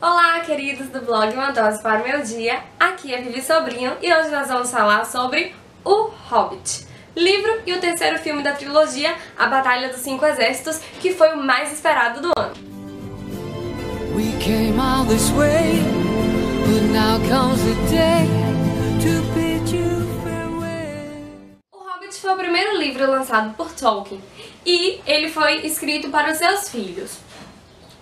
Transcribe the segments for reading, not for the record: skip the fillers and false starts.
Olá, queridos do blog Uma Dose para o Meu Dia, aqui é Vivi Sobrinho e hoje nós vamos falar sobre O Hobbit, livro e o terceiro filme da trilogia A Batalha dos Cinco Exércitos, que foi o mais esperado do ano. We came all this way, but now comes the day to bid you farewell. O Hobbit foi o primeiro livro lançado por Tolkien e ele foi escrito para os seus filhos.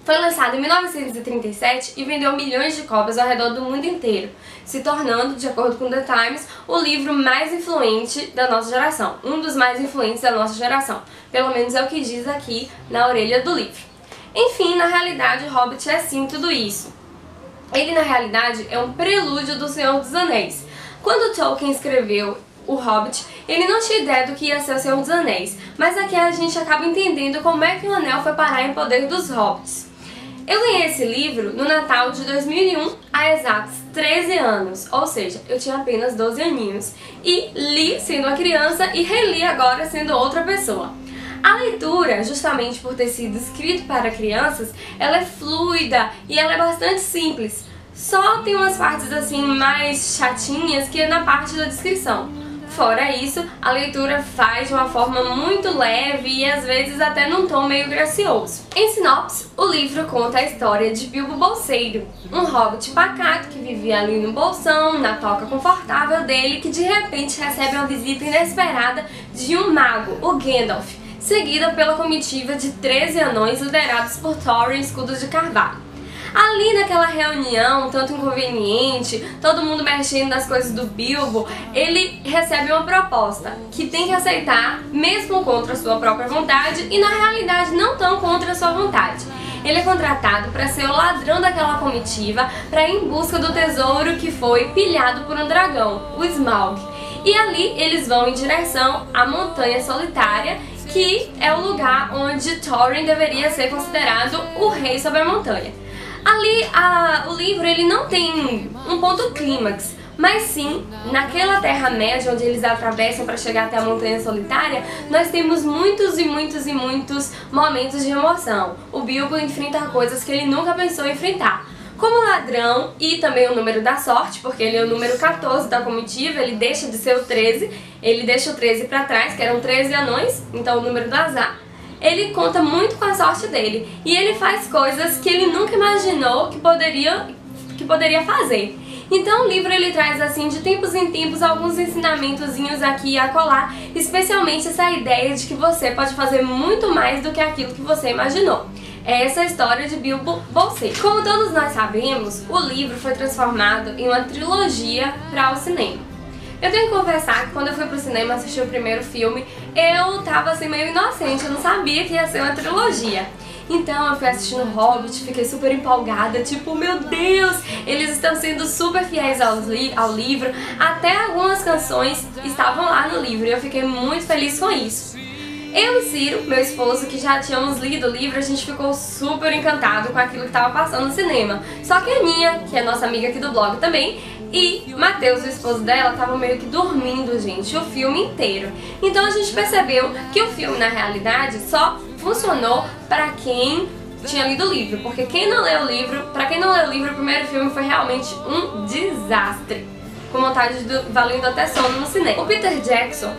Foi lançado em 1937 e vendeu milhões de cópias ao redor do mundo inteiro, se tornando, de acordo com The Times, o livro mais influente da nossa geração. Um dos mais influentes da nossa geração. Pelo menos é o que diz aqui na orelha do livro. Enfim, na realidade, o Hobbit é sim tudo isso. Ele, na realidade, é um prelúdio do Senhor dos Anéis. Quando Tolkien escreveu O Hobbit, ele não tinha ideia do que ia ser o Senhor dos Anéis, mas aqui a gente acaba entendendo como é que o anel foi parar em poder dos hobbits. Eu ganhei esse livro no Natal de 2001, há exatos 13 anos, ou seja, eu tinha apenas 12 aninhos, e li sendo uma criança e reli agora sendo outra pessoa. A leitura, justamente por ter sido escrito para crianças, ela é fluida e ela é bastante simples. Só tem umas partes assim mais chatinhas que é na parte da descrição. Fora isso, a leitura faz de uma forma muito leve e às vezes até num tom meio gracioso. Em sinopse, o livro conta a história de Bilbo Bolseiro, um hobbit pacato que vivia ali no bolsão, na toca confortável dele, que de repente recebe uma visita inesperada de um mago, o Gandalf, seguida pela comitiva de 13 anões liderados por Thorin Escudo de Carvalho. Ali naquela reunião, tanto inconveniente, todo mundo mexendo nas coisas do Bilbo, ele recebe uma proposta que tem que aceitar, mesmo contra a sua própria vontade e na realidade não tão contra a sua vontade. Ele é contratado para ser o ladrão daquela comitiva para ir em busca do tesouro que foi pilhado por um dragão, o Smaug. E ali eles vão em direção à Montanha Solitária, que é o lugar onde Thorin deveria ser considerado o rei sobre a montanha. Ali, o livro ele não tem um ponto clímax, mas sim, naquela Terra-média onde eles atravessam para chegar até a Montanha Solitária, nós temos muitos e muitos momentos de emoção. O Bilbo enfrenta coisas que ele nunca pensou em enfrentar. Como ladrão e também o número da sorte, porque ele é o número 14 da comitiva, ele deixa de ser o 13, ele deixa o 13 para trás, que eram 13 anões, então o número do azar. Ele conta muito com a sorte dele e ele faz coisas que ele nunca imaginou que poderia fazer. Então o livro ele traz assim de tempos em tempos alguns ensinamentozinhos aqui e acolá, especialmente essa ideia de que você pode fazer muito mais do que aquilo que você imaginou. É essa a história de Bilbo Bolseiro. Como todos nós sabemos, o livro foi transformado em uma trilogia para o cinema. Eu tenho que confessar que quando eu fui pro cinema assistir o primeiro filme, eu tava assim meio inocente, eu não sabia que ia ser uma trilogia. Então eu fui assistindo Hobbit, fiquei super empolgada, tipo, meu Deus, eles estão sendo super fiéis ao livro, até algumas canções estavam lá no livro e eu fiquei muito feliz com isso. Eu e Ciro, meu esposo, que já tínhamos lido o livro, a gente ficou super encantado com aquilo que estava passando no cinema. Só que a Aninha, que é nossa amiga aqui do blog também, e Matheus, o esposo dela, estavam meio que dormindo, gente, o filme inteiro. Então a gente percebeu que o filme, na realidade, só funcionou para quem tinha lido o livro. Porque quem não leu o livro, para quem não leu o livro, o primeiro filme foi realmente um desastre. Com vontade de valendo até sono no cinema. O Peter Jackson,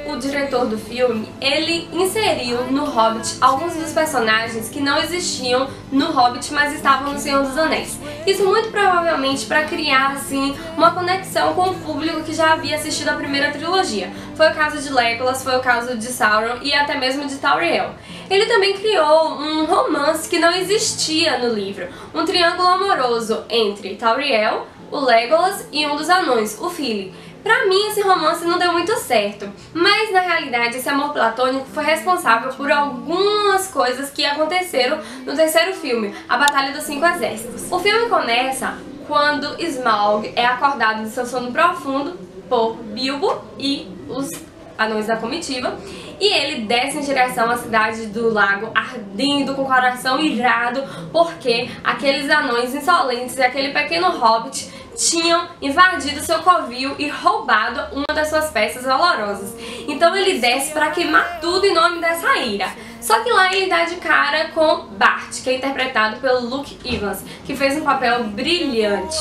o diretor do filme, ele inseriu no Hobbit alguns dos personagens que não existiam no Hobbit, mas estavam no Senhor dos Anéis. Isso muito provavelmente para criar assim uma conexão com o público que já havia assistido a primeira trilogia. Foi o caso de Legolas, foi o caso de Sauron e até mesmo de Tauriel. Ele também criou um romance que não existia no livro, um triângulo amoroso entre Tauriel, o Legolas e um dos anões, o Fili. Pra mim esse romance não deu muito certo, mas na realidade esse amor platônico foi responsável por algumas coisas que aconteceram no terceiro filme, A Batalha dos Cinco Exércitos. O filme começa quando Smaug é acordado de seu sono profundo por Bilbo e os anões da comitiva, e ele desce em direção à cidade do lago ardendo, com o coração irado, porque aqueles anões insolentes e aquele pequeno hobbit tinham invadido seu covil e roubado uma das suas peças valorosas. Então ele desce para queimar tudo em nome dessa ira. Só que lá ele dá de cara com Bart, que é interpretado pelo Luke Evans, que fez um papel brilhante.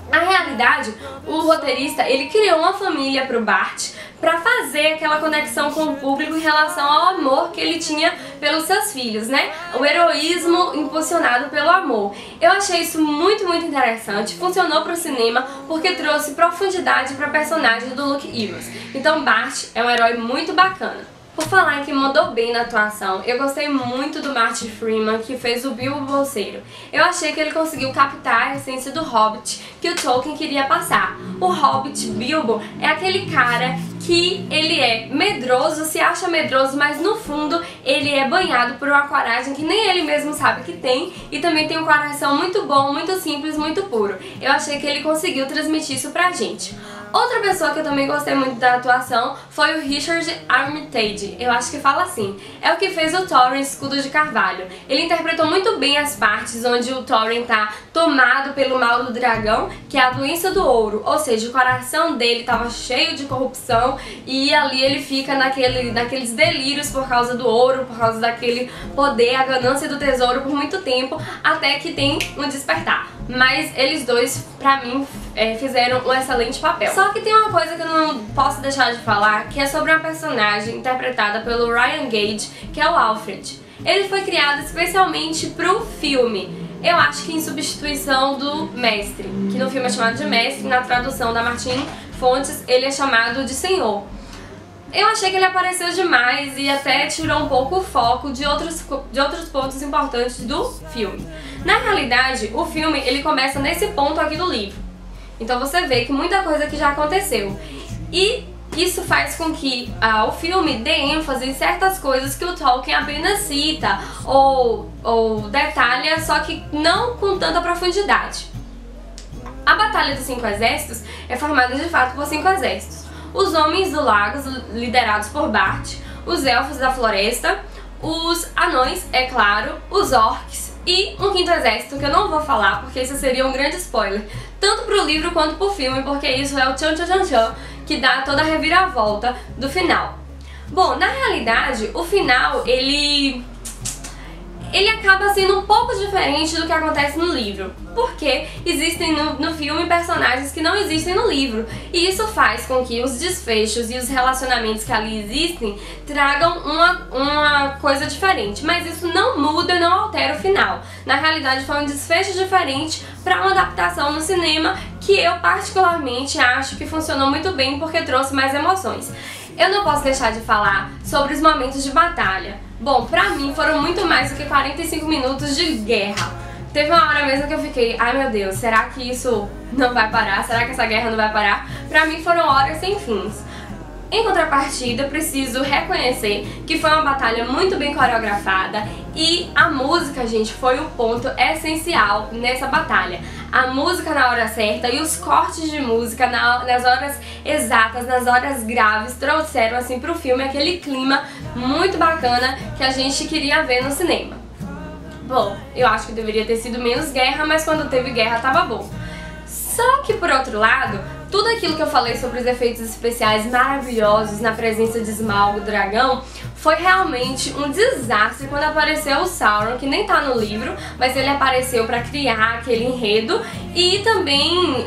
Na realidade, o roteirista ele criou uma família pro Bart para fazer aquela conexão com o público em relação ao amor que ele tinha pelos seus filhos, né? O heroísmo impulsionado pelo amor. Eu achei isso muito interessante, funcionou pro cinema porque trouxe profundidade para a personagem do Luke Evans. Então Bart é um herói muito bacana. Por falar em que mandou bem na atuação, eu gostei muito do Martin Freeman, que fez o Bilbo Bolseiro. Eu achei que ele conseguiu captar a essência do Hobbit que o Tolkien queria passar. O Hobbit Bilbo é aquele cara que ele é medroso, se acha medroso, mas no fundo ele é banhado por uma coragem que nem ele mesmo sabe que tem, e também tem um coração muito bom, muito simples, muito puro. Eu achei que ele conseguiu transmitir isso pra gente. Outra pessoa que eu também gostei muito da atuação foi o Richard Armitage, eu acho que fala assim. É o que fez o Thorin Escudo de Carvalho. Ele interpretou muito bem as partes onde o Thorin tá tomado pelo mal do dragão, que é a doença do ouro, ou seja, o coração dele tava cheio de corrupção e ali ele fica naqueles delírios por causa do ouro, por causa daquele poder, a ganância do tesouro por muito tempo, até que tem um despertar. Mas eles dois, pra mim, fizeram um excelente papel. Só que tem uma coisa que eu não posso deixar de falar, que é sobre uma personagem interpretada pelo Ryan Gage, que é o Alfred. Ele foi criado especialmente pro filme. Eu acho que em substituição do mestre, que no filme é chamado de mestre, na tradução da Martin Fontes ele é chamado de senhor. Eu achei que ele apareceu demais e até tirou um pouco o foco de outros pontos importantes do filme. Na realidade, o filme ele começa nesse ponto aqui do livro. Então você vê que muita coisa que já aconteceu. E isso faz com que o filme dê ênfase em certas coisas que o Tolkien apenas cita ou detalha, só que não com tanta profundidade. A Batalha dos 5 Exércitos é formada de fato por 5 exércitos. Os Homens do Lago, liderados por Bart, os Elfos da Floresta, os Anões, é claro, os Orcs e um 5º exército que eu não vou falar porque isso seria um grande spoiler, tanto pro livro quanto pro filme, porque isso é o tchan tchan tchan tchan que dá toda a reviravolta do final. Bom, na realidade, o final, ele acaba sendo um pouco diferente do que acontece no livro, porque existem no filme personagens que não existem no livro, e isso faz com que os desfechos e os relacionamentos que ali existem tragam uma coisa diferente, mas isso não muda, não altera o final. Na realidade foi um desfecho diferente para uma adaptação no cinema que eu particularmente acho que funcionou muito bem porque trouxe mais emoções. Eu não posso deixar de falar sobre os momentos de batalha. Bom, pra mim foram muito mais do que 45 minutos de guerra. Teve uma hora mesmo que eu fiquei, ai meu Deus, será que isso não vai parar? Será que essa guerra não vai parar? Pra mim foram horas sem fins. Em contrapartida, preciso reconhecer que foi uma batalha muito bem coreografada e a música, gente, foi o ponto essencial nessa batalha. A música na hora certa e os cortes de música nas horas exatas, nas horas graves, trouxeram assim pro filme aquele clima muito bacana que a gente queria ver no cinema. Bom, eu acho que deveria ter sido menos guerra, mas quando teve guerra tava bom. Só que por outro lado, tudo aquilo que eu falei sobre os efeitos especiais maravilhosos na presença de Smaug, o dragão, foi realmente um desastre quando apareceu o Sauron, que nem tá no livro, mas ele apareceu pra criar aquele enredo e também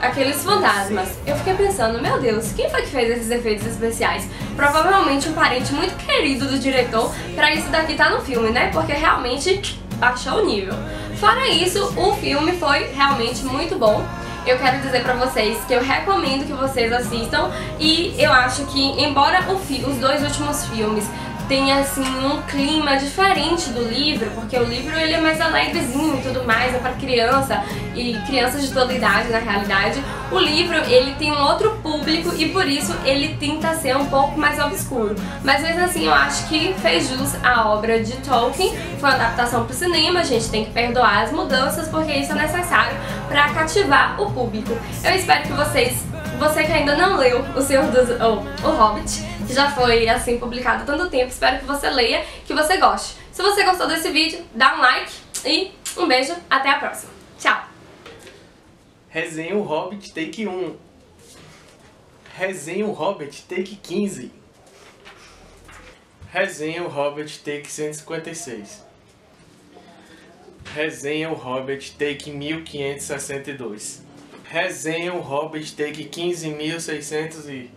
aqueles fantasmas. Eu fiquei pensando, meu Deus, quem foi que fez esses efeitos especiais? Provavelmente um parente muito querido do diretor pra isso daqui tá no filme, né? Porque realmente baixou o nível. Fora isso, o filme foi realmente muito bom. Eu quero dizer pra vocês que eu recomendo que vocês assistam e eu acho que, embora os dois últimos filmes tenham assim um clima diferente do livro, porque o livro ele é mais alegrezinho e tudo mais, é pra criança e crianças de toda idade na realidade, o livro ele tem um outro público e por isso ele tenta ser um pouco mais obscuro. Mas mesmo assim eu acho que fez jus à obra de Tolkien, foi uma adaptação pro cinema, a gente tem que perdoar as mudanças porque isso é necessário pra cativar o público. Eu espero que você que ainda não leu o Hobbit, que já foi assim publicado há tanto tempo, espero que você leia, que você goste. Se você gostou desse vídeo, dá um like e um beijo, até a próxima. Tchau! Resenha o Hobbit Take 1. Resenha o Hobbit Take 15. Resenha O Hobbit, take 156. Resenha O Hobbit, take 1562. Resenha O Hobbit, take 15.600